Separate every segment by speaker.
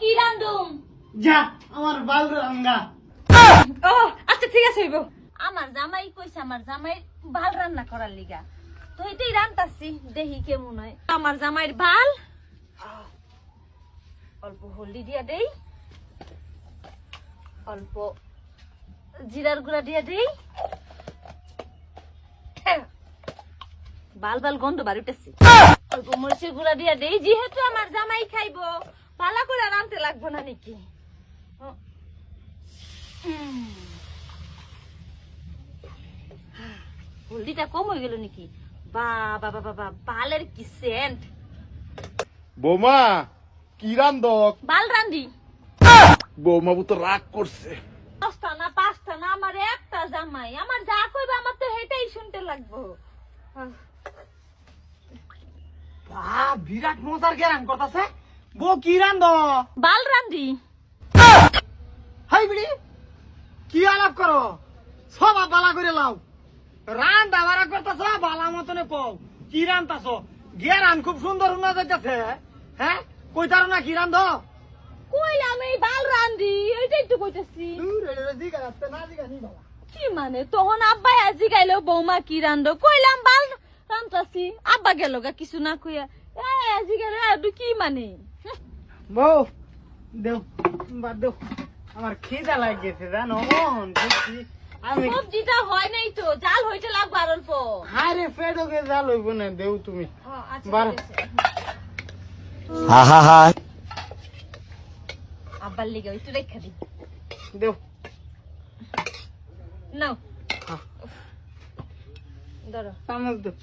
Speaker 1: কি রান্ধুম?
Speaker 2: যা আমার বাল রাঙ্গা।
Speaker 1: ও আচ্ছা ঠিক আছে হইব। আমার জামাই কইছে আমার জামাই ভাল রান্না করার লিগা, তো এটাই রান্তাছি, দেখি কেমন হয়। আমার জামাইয়ের ভাল অল্প হলদি দিয়া দেই, অল্প জিরার গুঁড়া দিয়া দেই। বাল বাল গন্ধ বাড়িতেছে। অল্প মরিচের গুঁড়া দিয়া দেই, যেহেতু আমার জামাই খাইবো ভালো করে রানতে লাগবো না নাকি। হলদিটা কম হয়ে গেল নাকি? বাবা বাবা বাবা, বালের কি সেন্ট।
Speaker 3: বৌমা কি রান্ধক?
Speaker 1: বাল রান্ধি।
Speaker 3: বৌমা তো রাগ করছে।
Speaker 1: পাঁচটা না পাঁচটা না, আমার একটা জামাই, আমার যা কইবে আমার তো হেটাই শুনতে লাগবো।
Speaker 2: বিরাট মজার গেরান করতেছে। বো কি রান্ধ?
Speaker 1: বাল রান্ধি।
Speaker 2: হাই বিড়ি কি আলাপ করো? সব বালা করে লাও। রান দাবারা করতেছ বালা মতনে কও কি রান্তাছ? গেরান খুব সুন্দর শোনা যাইতেছে। হ্যাঁ কইতার না কি রান্ধ?
Speaker 1: কইলাম এই বাল রান্ধি, এইটাই তো কইতেছি। কি মানে তখন আব্বাই আজি গাইলো বৌমা কি রান্ধো, কইলাম বাল রান্তাছি। আব্বা গেল গা কিছু না কইয়া, আজি গেল কি মানে।
Speaker 2: বউ দেও বাদ দেও, আমার খিদা লাগেছে জানো। আমি
Speaker 1: সবজিটা হয় নাই তো, জাল হইতে লাগবে আর অল্প।
Speaker 2: হারে পেটকে জাল হইব না, দেও তুমি।
Speaker 1: আচ্ছা
Speaker 2: বার
Speaker 1: আব্বার লিগে একটু রেখা দি।
Speaker 2: দেও
Speaker 1: নাও ধরো।
Speaker 2: চামচ দেও।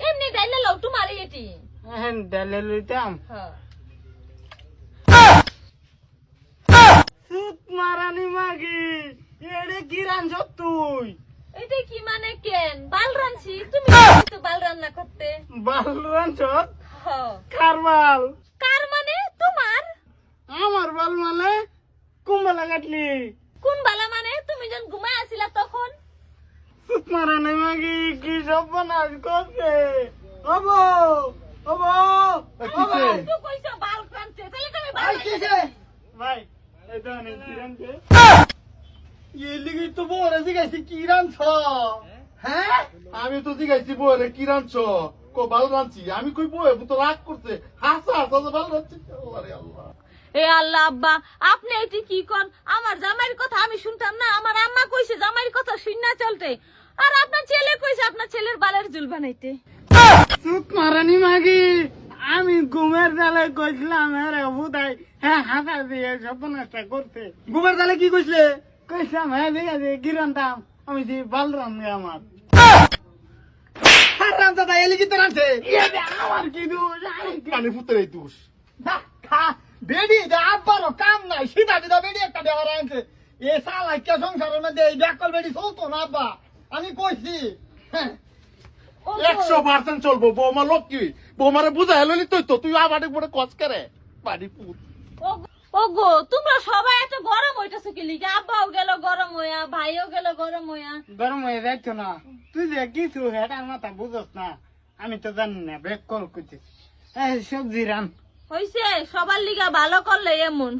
Speaker 1: এমনি ডাইলে লাউ তোমার এটি।
Speaker 2: হ্যাঁ ডালে লইতাম।
Speaker 1: হ্যাঁ
Speaker 2: সুত মারানি মাগি এড়ে কি রাঞ্জ তুই?
Speaker 1: এটা কি মানে কেন বাল রানছি? তুমি তো বাল রান্না করতে।
Speaker 2: বাল রাঞ্জ?
Speaker 1: হ্যাঁ।
Speaker 2: কার বাল?
Speaker 1: কার মানে? তোমার।
Speaker 2: আমার বাল মানে কুম্বালা কাটলি।
Speaker 1: কোন বালা মানে? তুমি যখন ঘুমায় আছিলা তখন।
Speaker 2: সুত মারানি মাগি কি সব বানাস করছে? ওবো ওবো
Speaker 1: তো কইছো বাল রানতে, তাহলে তুমি বাল
Speaker 2: ভাই কিসে? ভাই এটা অনেক কি রাঞ্জে? এই লিগি তো বড় জিগাইছি কি রাঞ্জ? হ্যাঁ
Speaker 3: আমি তো জিগাইছি বউরে কি রাঁধছ? কো বাল রাঁধছি। আমি কই বউ তো রাগ করছে, হাসা হাসা যে বাল রাঁধছি। আরে আল্লাহ,
Speaker 1: এ আল্লাহ আব্বা, আপনি এটি কি কোন? আমার জামাইয়ের কথা আমি শুনতাম না? আমার আম্মা কইছে জামাইয়ের কথা শুননা চলতে, আর আপনার ছেলে কইছে আপনার ছেলের বালের ঝুল বানাইতে।
Speaker 2: সুত মারানি মাগি আমি ঘুমের জালে কইছিলাম আরে বুদাই হ্যাঁ হাতা দিয়ে সপনাটা করতে। ঘুমের জালে কি কইছিলে? কইছিলাম হ্যাঁ ঠিক আছে কি রান্তাম? আমি যে বাল রান্ধে আমার রান্তা তাই এলি কি তো রাঁধছে। আমার কি দোষ?
Speaker 3: কানে ফুতের এই দোষ।
Speaker 2: বেডি আব্বারও কাম নাই, সিধা সিধা বেডি একটা দেওয়া রাখছে। এ সালা কে সংসারের মধ্যে এই ব্যাকল বেডি চলতো না আব্বা, আমি কইছি। হ্যাঁ
Speaker 3: 100% চলবো। বৌমা লক্ষ্মী, বৌমারে বুঝা হেলি তো তুই আবারে পরে কচ করে বাড়ি পুত।
Speaker 1: ওগো তোমরা সবাই এত গরম হইতেছো কি লিগা? আব্বাও গেল গরম হইয়া, ভাইও গেল গরম হইয়া।
Speaker 2: গরম হয়ে যাইতো না, তুই যে কিছু হেটার মাথা বুঝস না, আমি তো জানি না। ব্রেক কল করছি সবজি রান
Speaker 1: হইছে সবার লিগা ভালো করলে এমন।